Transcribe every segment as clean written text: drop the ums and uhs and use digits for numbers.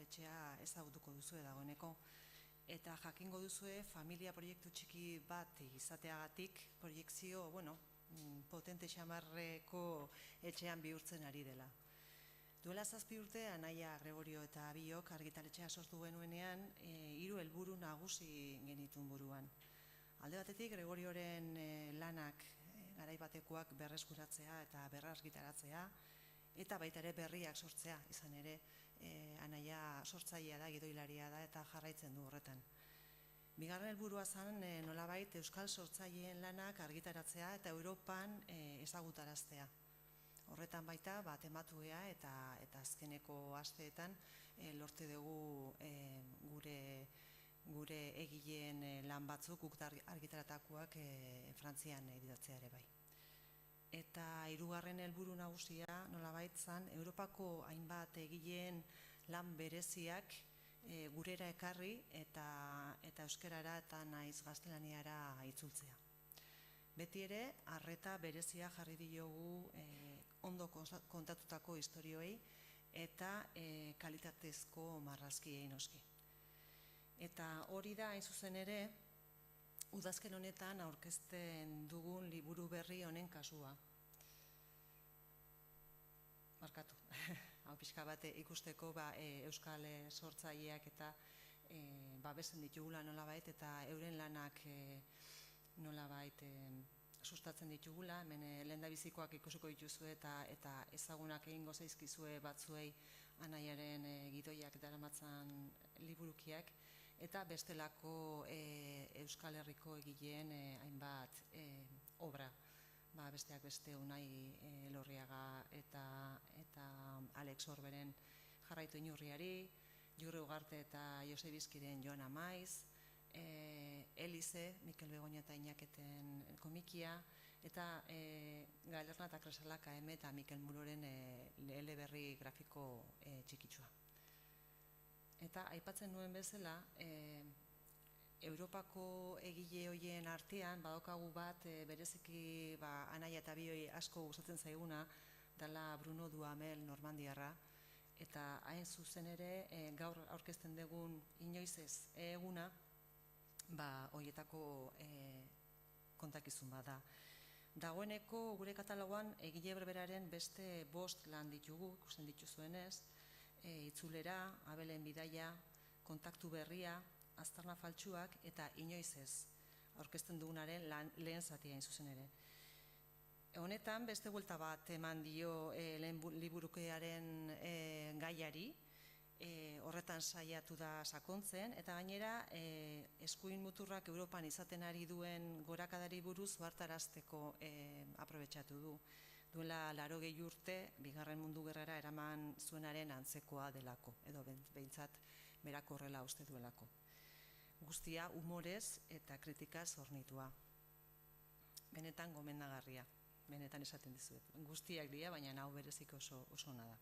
argitaletxea ezagutuko duzue dagoeneko. Eta jakingo duzue familia proiektu txiki bat izateagatik proiektzio, potente xamarreko etxean bihurtzen ari dela. Duela 7 urte, Anaia, Gregorio eta biok argitaletxea sortu genuenean, 3 helburu nagusi genituen buruan. Alde batetik, Gregorioren lanak garaibatekoak berreskuratzea eta berrargitaratzea, eta baita ere berriak sortzea, izan ere, Anaia sortzailea da, gidoilaria da eta jarraitzen du horretan. Bigarren helburua zen nolabait euskal sortzaileen lanak argitaratzea eta Europan ezagutaraztea. Horretan baita, tematuea eta azkeneko asteetan lortu dugu gure egileen lan batzuk guk argitaratakoak Frantzian editatzea ere bai. Eta 3. helburu nagusia nolabait zen Europako hainbat egileen lan bereziak gurera ekarri eta euskerara eta naiz gaztelaniara itzultzea. Beti ere, arreta berezia jarri diogu ondo kontatutako istorioei eta kalitatezko marrazkiei noski. Eta hori da, hain zuzen ere, udazken honetan aurkezten dugun liburu berri honen kasua. Markatu, hau pixka bat ikusteko euskal sortzaileak eta babesten ditugula nolabait eta euren lanak nolabait sustatzen ditugula, hemen lehendabizikoak ikusiko dituzue eta ezagunak egingo zaizkizue batzuei Anaiaren gidoiak daramatzan liburukiak, eta bestelako Euskal Herriko egileen hainbat obra. Besteak beste Unai Elorriaga eta Alex Orberen Jarraitu Inurriari, Jurre Ugarte eta Jose Bizkiren Joan Amaiz, Elize, Mikel Begoña eta Iñaketen komikia, eta Galerna eta Kresalaka eta Mikel Muroren eleberri grafiko txikitsua. Eta aipatzen nuen bezala, Europako egile horien artean badaukagu bat bereziki Anaia eta bioi asko gustatzen zaiguna dela Bruno Duhamel normandiarra, eta hain zuzen ere gaur aurkezten dugun inoiz ez eguna horietako kontakizun bada. Dagoeneko gure katalogoan egile berberaren beste 5 lan ditugu, ikusten dituzuenez, Itzulera, Abelen bidaia, Kontaktu berria, Aztarna faltsuak eta inoiz ez aurkezten dugunaren lehen zatia hain zuzen ere. Honetan beste buelta bat eman dio lehen liburukearen gaiari, horretan saiatu da sakontzen, eta gainera eskuin muturrak Europan izaten ari duen gorakadari buruz ohartarazteko aprobetxatu du. Duela 80 urte, Bigarren Mundu Gerrara eraman zuenaren antzekoa delako, edo behintzat berak horrela uste duelako. Guztia humorez eta kritikaz hornitua. Benetan gomendagarria, benetan esaten dizuet. Guztiak dira, baina hau berezik oso ona da.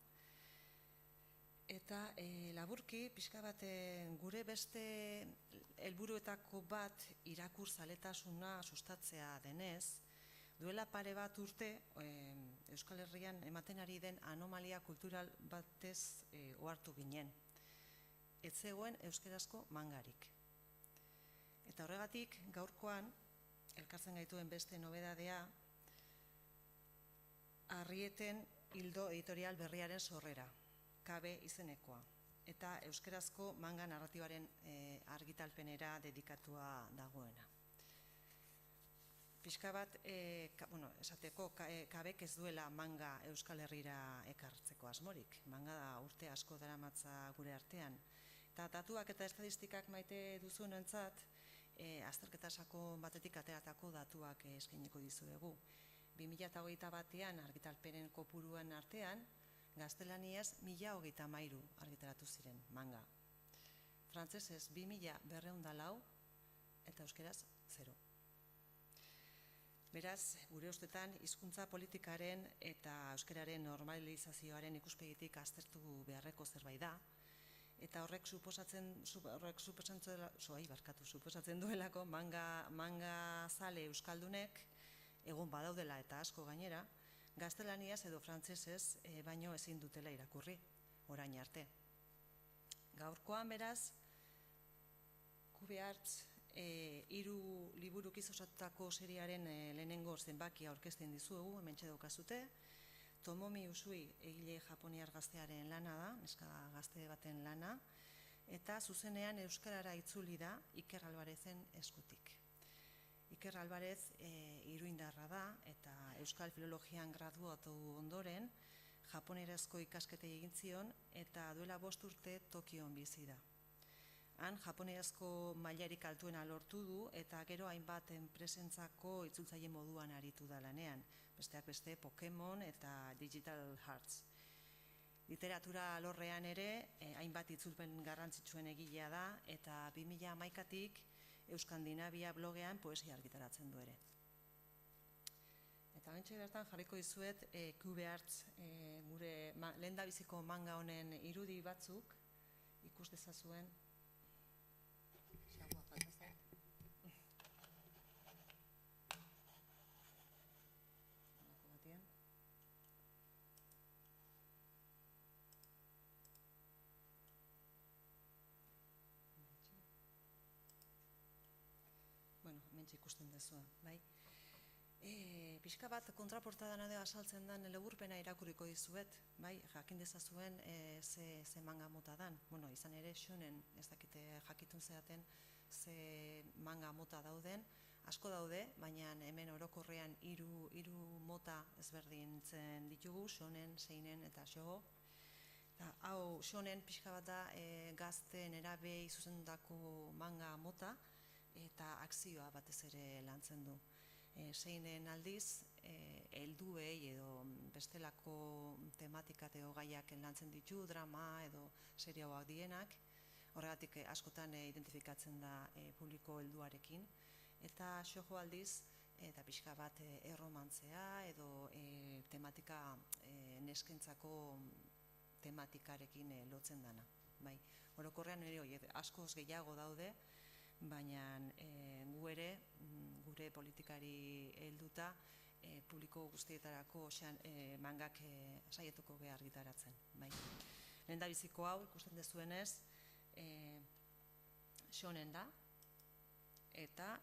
Eta laburki, pixka bat gure beste helburuetako bat irakurzaletasuna sustatzea denez, duela pare bat urte Euskal Herrian ematen ari den anomalia kultural batez ohartu ginen. Ez zegoen euskarazko mangarik. Eta horregatik, gaurkoan, elkartzen gaituen beste nobedadea, Arrieten Ildo editorial berriaren sorrera, Kabe izenekoa, eta euskarazko manga narratibaren argitalpenera dedikatua dagoena. Pixka bat, esateko, Kabek ez duela manga Euskal Herrira ekartzeko asmorik. Manga da urte asko daramatza gure artean. Eta datuak eta estadistikak maite duzunentzat, azterketa sakon batetik ateratako datuak eskainiko dizuegu. 2021an argitalpenen kopuruen artean, gaztelaniaz 1033 argitaratu ziren manga. Frantsesez 2204 eta euskeraz 0. Beraz, gure ustetan, hizkuntza politikaren eta euskararen normalizazioaren ikuspegitik aztertu beharreko zerbait da, eta horrek suposatzen duelako manga zale euskaldunek, egon badaudela eta asko gainera, gaztelaniaz edo frantsesez baino ezin dutela irakurri, orain arte. Gaurkoan beraz, QBarts 3 liburukiz osatutako seriaren lehenengo zenbakia aurkezten dizuegu, hementxe daukazute. Tomomi Usui egile japoniar gaztearen lana da, neska gazte baten lana, eta zuzenean euskarara itzuli da Iker Albarezen eskutik. Iker Albarez iruindarra da eta euskal filologian graduatu ondoren, japonerazko ikasketei egin zion eta duela 5 urte Tokion bizi da. Han japonerazko mailarik altuena lortu du eta gero hainbat enpresentzako itzultzaile moduan aritu da lanean, besteak beste Pokemon eta Digital Hearts. Literatura alorrean ere hainbat itzulpen garrantzitsuen egilea da eta 2011tik Euskandinavia blogean poesia argitaratzen du ere. Eta bentsa bertan jarriko dizuet QBarts gure lehendabiziko manga honen irudi batzuk ikus dezazuen. Xagua falta zait. Halako batean. Bueno, hementxe ikusten dezuen, bai? Pixka bat kontraportadan azaltzen den laburpena irakurriko dizuet, bai, jakin dezazuen ze manga mota dan. Bueno, izan ere shonen, ez dakite jakitun zeaten ze manga mota dauden, asko daude, baina hemen orokorrean hiru mota ezberdintzen ditugu, shonen, seinen eta shogo. Hau shonen pixka bat da gazte nerabei zuzendutako manga mota eta akzioa batez ere lantzen du. Seinen aldiz, helduei edo bestelako tematikak edo gaiak lantzen ditu, drama edo serioak dienak, horregatik askotan identifikatzen da publiko helduarekin, eta shoujo aldiz, eta pixka bat erromantzea edo tematika neskentzako tematikarekin lotzen dana. Bai, orokorrean ere askoz gehiago daude, baina gu ere, gure politikari helduta, publiko guztietarako mangak saietuko geha argitaratzen. Lehendabiziko hau, ikusten dezuenez, shonen da, eta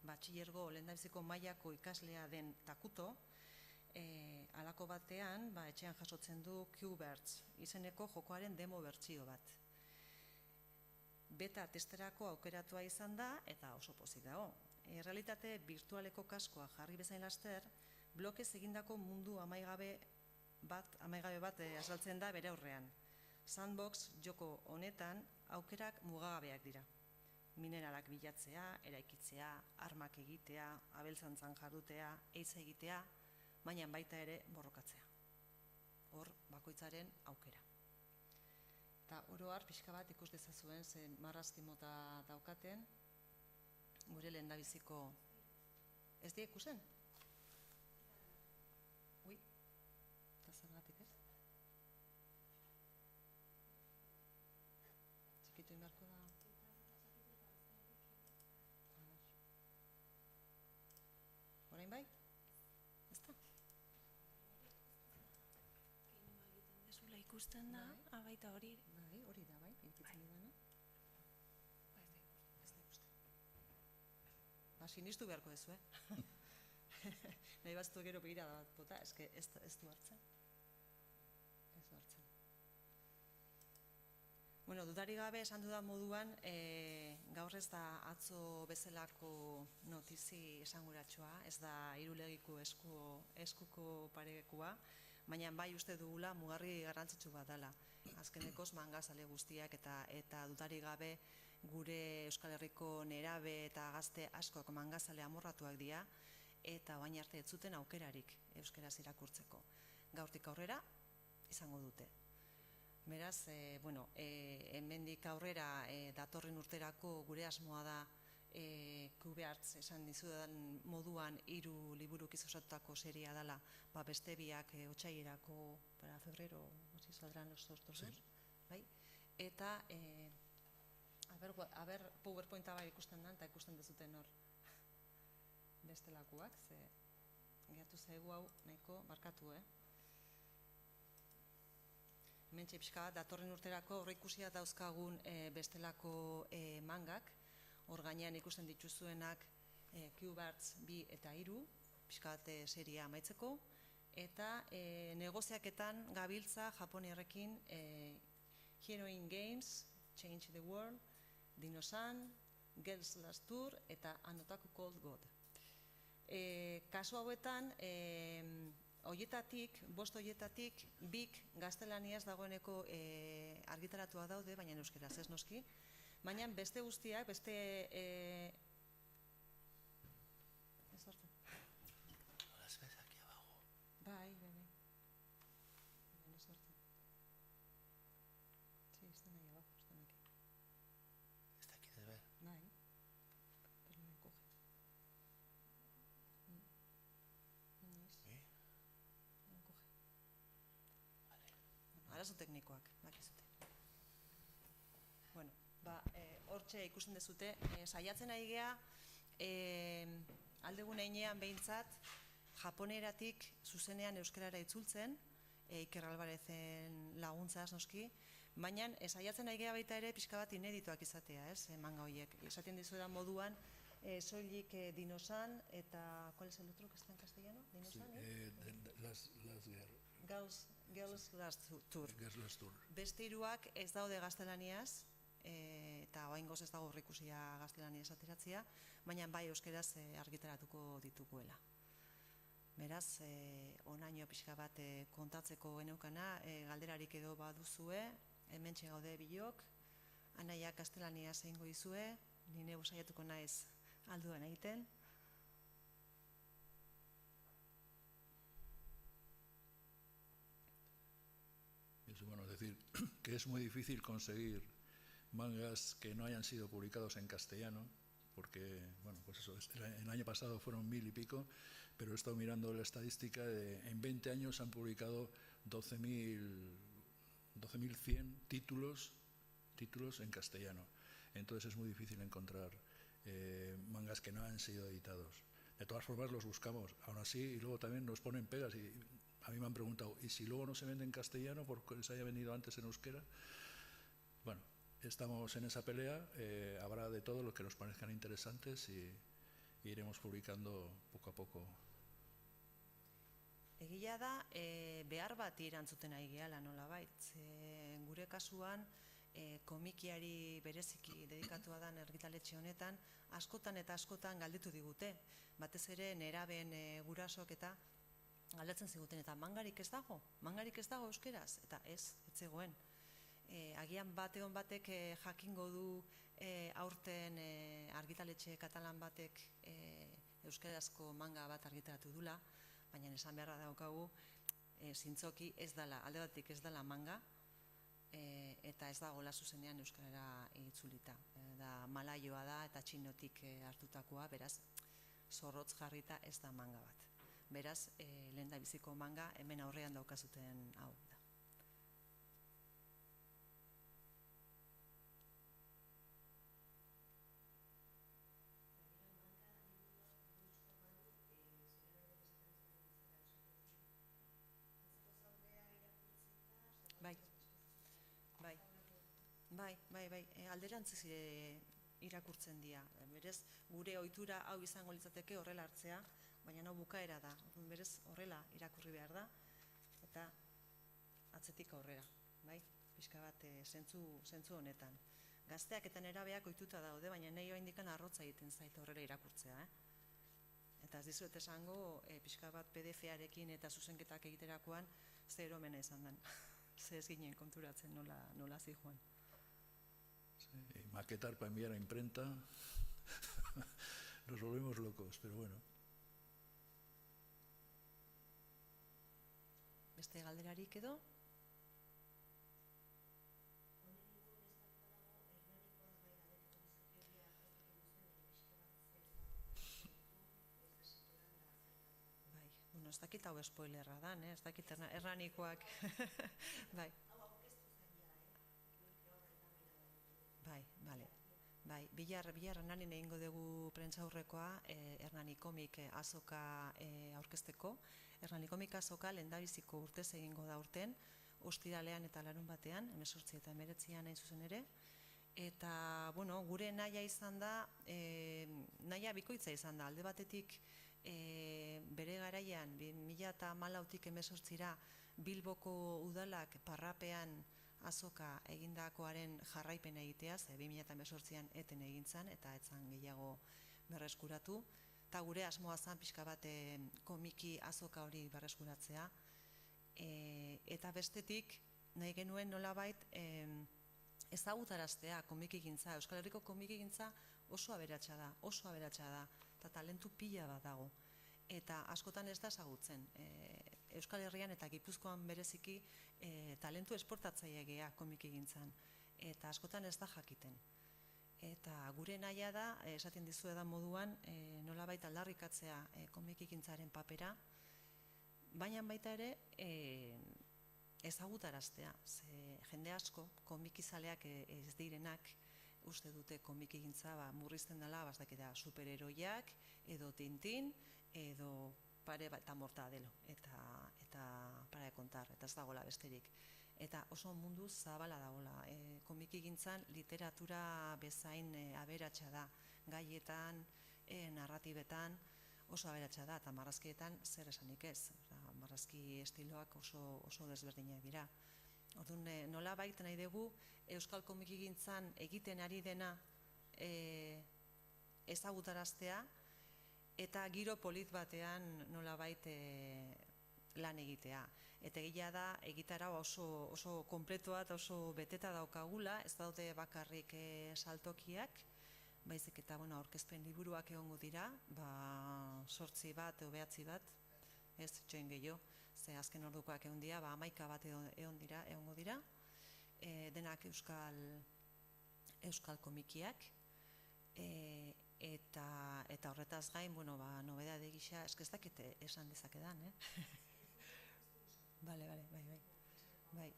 batxilergo lehendabiziko mailako ikaslea den Takuto, halako batean, etxean jasotzen du QBarts, izeneko jokoaren demo bertsio bat. Beta testerako aukeratua izan da eta oso pozik dago. Realitate virtualeko kaskoa jarri bezain laster, blokez egindako mundu amaigabe bat azaltzen da bere aurrean. Sandbox joko honetan aukerak mugagabeak dira. Mineralak bilatzea, eraikitzea, armak egitea, abeltzantzan jardutea, eitza egitea, baina baita ere borrokatzea. Hor bakoitzaren aukera. Eta oro har pixka bat ikus dezazuen ze marrazki mota daukaten, gure lehendabiziko ez die ikusen? Ui, eta zergatik ez? Txikitu inberko da. Orain bai? Ez da? Ezula ikusten da, baita hori. Bai, hori da, bai, irikitzen dudana. Ez da ikusten. Sinistu beharko dezu, Nahi baztu gero begira da bat bota, ez du hartzen. Ez du hartzen. Bueno, dudari gabe esan dudan moduan, gaur ez da atzo bezalako notizi esanguratsua, ez da irulegiko eskuko parekua, baina bai uste dugula mugarri garrantzitsu bat dela. Azkenekoz mangazale guztiak eta dudari gabe gure Euskal Herriko nerabe eta gazte askok mangazale amorratuak dira eta baina arte ez zuten aukerarik euskaraz irakurtzeko. Gaurtik aurrera izango dute. Beraz, hemendik aurrera datorren urterako gure asmoa da QBarts esan dizudan moduan 3 liburukiz osatutako seria dela, beste biak otsailerako para febrero, así saldrán los dos, bai? Eta a ber PowerPointa bai ikusten da eta ikusten dezuten hor bestelakoak, ze gehatu zaigu hau nahiko barkatu, Mentxe pixka bat, datorren urterako aurreikusia dauzkagun bestelako mangak, hor gainean ikusten dituzuenak Q-Barts 2 eta 3, pixka bat seria amaitzeko, eta negoziaketan gabiltza Japoniarrekin Heroine Games, Change the World, Dino-san, Girls Last Tour eta Anotaku Cold God. Kasu hauetan, bost hoietatik, bik gaztelaniaz dagoeneko argitaratua daude, baina euskeraz ez noski. Baina beste guztiak, beste... Ez hartu. Las ves aquí abajo. Bai. Ez hartu. Sí, están ahí abajo, están aquí. ¿Esta quieres ver? Bai. Pero no me coge. ¿Sí? No coge. Vale. Arazo teknikoak, bakizute. Bueno, hortxe ikusten dezute, saiatzen ari gea, aldegun einean behintzat, japoneratik zuzenean euskarara itzultzen, Iker Albarezen laguntzaz noski, baina saiatzen ari gea baita ere pixka bat inedituak izatea, manga horiek. Esaten dizuedan moduan, soilik Dino-san eta, ¿cuál es el otro que está en castellano? Dino-san, Girls Last Tour. Beste hiruak ez daude gaztelaniaz, eta oraingoz ez dago aurreikusia gaztelaniaz ateratzea, baina bai euskeraz argitaratuko dituguela. Beraz, onaino pixka bat kontatzeko geneukana, galderarik edo baduzue, hementxe gaude bilok, anaiak gaztelaniaz egingo dizue, nire saiatuko naiz alduan egiten. Bueno, es decir, que es muy difícil conseguir mangas que no hayan sido publicados en castellano, porque, bueno, pues eso, el año pasado fueron 1000 y pico, pero he estado mirando la estadística, en 20 años han publicado 12.100 títulos en castellano. Entonces es muy difícil encontrar mangas que no han sido editados. De todas formas los buscamos, aún así, y luego también nos ponen pegas, y a mí me han preguntado, ¿y si luego no se vende en castellano porque se haya vendido antes en euskera? Bueno, estamos en esa pelea, habrá de todo lo que nos parezcan interesantes y iremos publicando poco a poco. Egia da, behar bat irantzuten ari gehala nolabait. Gure kasuan, komikiari bereziki dedikatua dan argitaletxe honetan, askotan eta askotan galdetu digute. Batez ere, nerabeen gurasok eta galdetzen ziguten, eta mangarik ez dago euskeraz, eta ez zegoen. Agian bateon batek jakingo du aurten argitaletxe katalan batek euskerazko manga bat argitaratu dula, baina esan beharra daukagu zintzoki ez dela, alde batik ez dela manga, eta ez dagoela zuzenean euskarara itzulita. Da malaioa da eta txinotik hartutakoa, beraz zorrotz jarrita ez da manga bat. Beraz, lehen da biziko manga hemen aurrean daukazuten hau da. Bai, alderantziz irakurtzen dira. Berez, gure ohitura hau izango litzateke horrela hartzea, baina hau bukaera da. Berez, horrela irakurri behar da, eta atzetik aurrera, bai? Pixka bat zentzu honetan. Gazteak eta nerabeak ohituta daude, baina nahi oraindikan arrotza egiten zait horrela irakurtzea, Eta ez dizuet esango, pixka bat PDF-arekin eta zuzenketak egiterakoan, zer eromena izan den. Ze ez ginen konturatzen nola zijoan. Sí, maquetar para enviar a imprenta, nos volvemos locos, pero bueno. Beste galderarik edo? Bai, bueno, ez dakit hau spoilerra dan, ez dakit Hernanikoak. Bai. Bai, bihar Hernanin egingo dugu prentsaurrekoa Hernani komik azoka aurkezteko. Hernani komik azoka lehendabiziko urtez egingo da urten, ostiralean eta larun batean, 18 eta 19 hain zuzen ere. Eta, bueno, gure nahia izan da, nahia bikoitza izan da, alde batetik bere garaian, 2014tik 18ra Bilboko udalak parrapean azoka egindakoaren jarraipen egitea, ze 2018an eten egintzan, eta etzan gehiago berreskuratu, eta gure asmoa zan pixka bat komiki azoka hori berreskuratzea, eta bestetik nahi genuen nolabait ezagutaraztea komikigintza, Euskal Herriko komikigintza oso aberatsa da, eta talentu pila bat dago, eta askotan ez da ezagutzen. Euskal Herrian eta Gipuzkoan bereziki talentu esportatzaileak komikigintzan, eta askotan ez da jakiten. Eta gure nahia da, esaten dizuedan moduan, nolabait aldarrikatzea komikigintzaren papera, baina baita ere ezagutaraztea, ze jende asko komikizaleak ez direnak uste dute komikigintza murrizten dela, bastakida superheroiak, edo Tintin, edo Pare eta Mortadelo, eta para de kontar, eta ez dagoela besterik. Eta oso mundu zabala dagoela, komikigintzan literatura bezain aberatsa da, gaietan, narratibetan, oso aberatsa da, eta marrazkietan zer esanik ez. Marrazki estiloak oso desberdinak dira. Orduan, nola baita nahi dugu Euskal komikigintzan egiten ari dena ezagutaraztea, eta giro polit batean nolabait lan egitea. Eta egia da, egitara oso konpletoa eta oso beteta daukagula, ez daude bakarrik saltokiak, baizik eta aurkezpen liburuak egongo dira, 8 bat, 9 bat, ez txoin gehiago, ze azken ordukoak egon dira, 11 bat egongo dira, denak euskal komikiak, eta horretaz gain, nobedade gisa, ez dakite esan dezakedan, Bale, bai.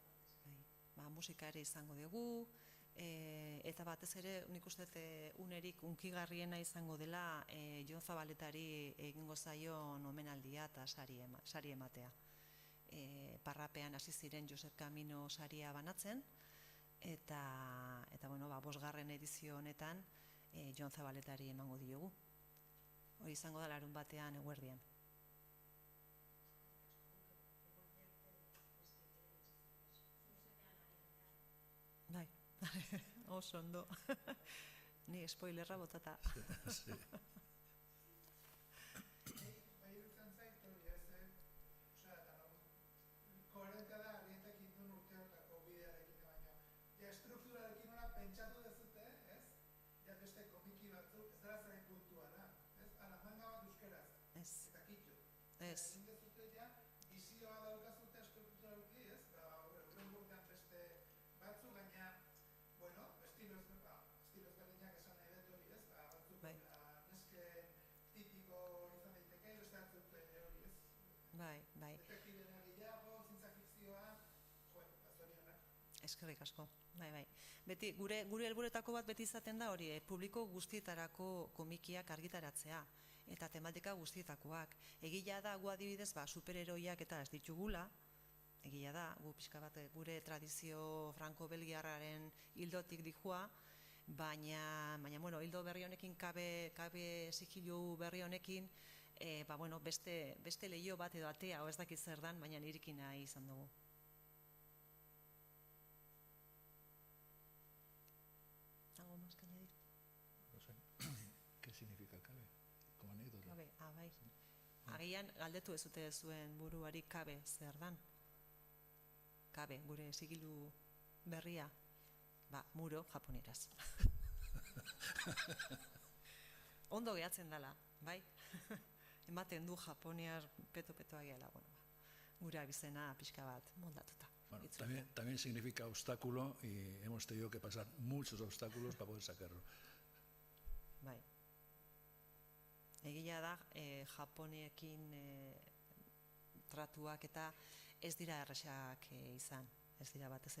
Musika ere izango dugu, eta batez ere, nik uste unerik unkigarriena izango dela Jon Zabaletari egingo zaion omenaldia eta sari ematea. Parrapean hasi ziren Josep Camino saria banatzen, eta 5. edizio honetan Jon Zabaletari emango diogu. Hori izango da larun batean eguerdian. Bai, oso ondo. Ni spoilerra botata. Sí. Koherentea da, arientekin duen urteotako bidearekin baino. Ja, estrukturarekin nola pentsatu dezute, ez? Ja, beste komiki batzu, ez dara zaren puntuala, ez? Ala, manga bat euskeraz. Ez. Eta kitxo. Ez. Egin dezute, ja, bizioa daukazute estrukturalki, ez? Euren urtean beste batzu, baina, estiloz berdinak esan nahi dut hori, ez? Batzuk, nesken tipiko hori izan daiteke, beste batzuk hori, ez? Bai. Detektibena gehiago, zientza fikzioa, zorionak. Eskerrik asko, bai. Beti, gure helburuetako bat beti izaten da hori, publiko guztietarako komikiak argitaratzea, eta tematika guztietakoak. Egila da, gu adibidez, superheroiak eta ez ditugula, egia da, gu pixka bat gure tradizio franko-belgiarraren hildotik dihua, baina hildo berri honekin, kabe sigilu berri honekin, beste lehio bat edo atea, ez dakit zer dan, baina irikin nahi izan dugu. ¿Algo más que añadir? No sé. ¿Qué significa cabe? Como anécdota. Kabe, bai. Agian galdetu ez dute zuen buruari kabe zer dan. Kabe, gure sigilu berria, muro japoneraz. Ondo gehatzen dela, bai? Ematen du japoniar peto-petoa gehala, gure abizena pixka bat moldatuta. También significa obstáculo y hemos tenido que pasar muchos obstáculos para poder sacarlo. Bai. Egia da, Japoniekin tratuak eta ez dira erresak izan, ez dira batez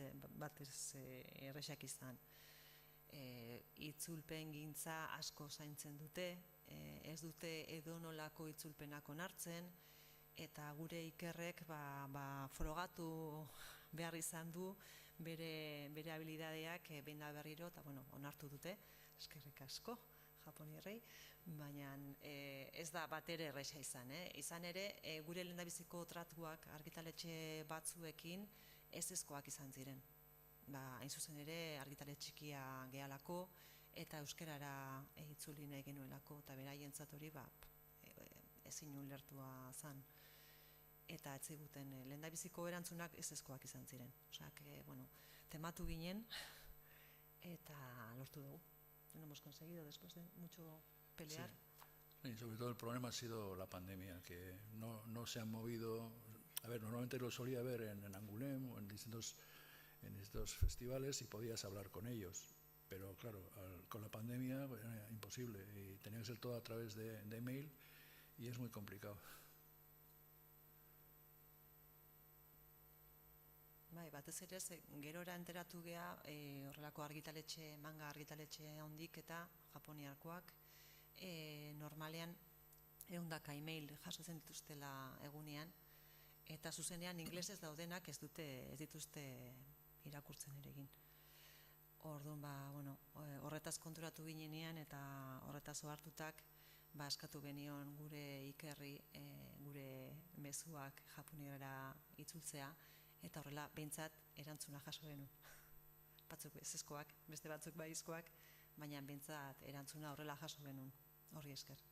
erresak izan. Itzulpen gintza asko zaintzen dute, ez dute edonolako itzulpenak onartzen, eta gure ikerrek frogatu behar izan du bere habilidadeak behin da berriro, eta onartu dute, eskerrik asko, japonierrei, baina ez da bat ere erresa izan. Izan ere, gure lehendabiziko tratuak argitaletxe batzuekin ezezkoak izan ziren. Hain zuzen ere, argitaletxe txikia gehalako, eta euskerara itzuli nahi genuelako, eta beraientzat hori ezin ulertua zen. Eta etziguten lehendabiziko erantzunak ezezkoak izan ziren. Osak, tematu ginen, eta lortu dugu. Lo hemos conseguido después de mucho pelear. Sí. Y sobre todo el problema ha sido la pandemia, que no se han movido. A ver, normalmente lo solía ver en Angoulême o en distintos festivales y podías hablar con ellos. Pero claro, con la pandemia era imposible y tenía que ser todo a través de email y es muy complicado. Batez ere, gerora enteratu gea horrelako manga argitaletxe handik eta japoniarkoak normalean 100 email jasotzen dituztela egunean, eta zuzenean inglesez daudenak ez dituzte irakurtzen ere egin. Orduan, horretaz konturatu ginenean eta horretaz ohartutak eskatu genion gure Ikerri gure mezuak japonierara itzultzea, eta horrela behintzat erantzuna jaso genuen. Batzuk ezezkoak, beste batzuk baizkoak, baina behintzat erantzuna horrela jaso genuen, horri esker.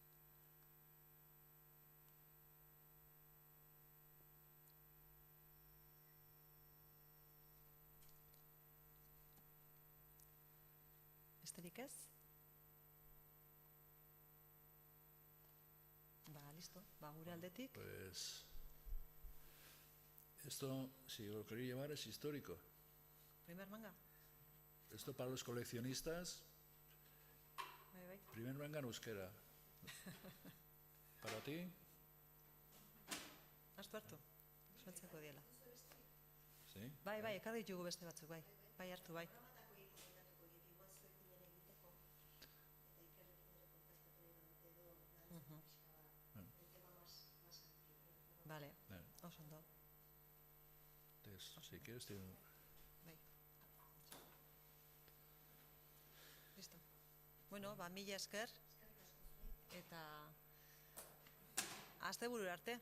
Besterik ez? Listo, gure aldetik. Pues esto, si lo queréis llevar, es histórico. ¿Primer manga? Esto para los coleccionistas, primer manga en euskera. Para ti. Astu hartu, sueltzeko diela. Sí. Bai, ekarri ditugu beste batzuk, bai hartu, bai. Vale, oso ondo. Si quieres, Bai. Listo. Mila esker. Eta asteburura arte.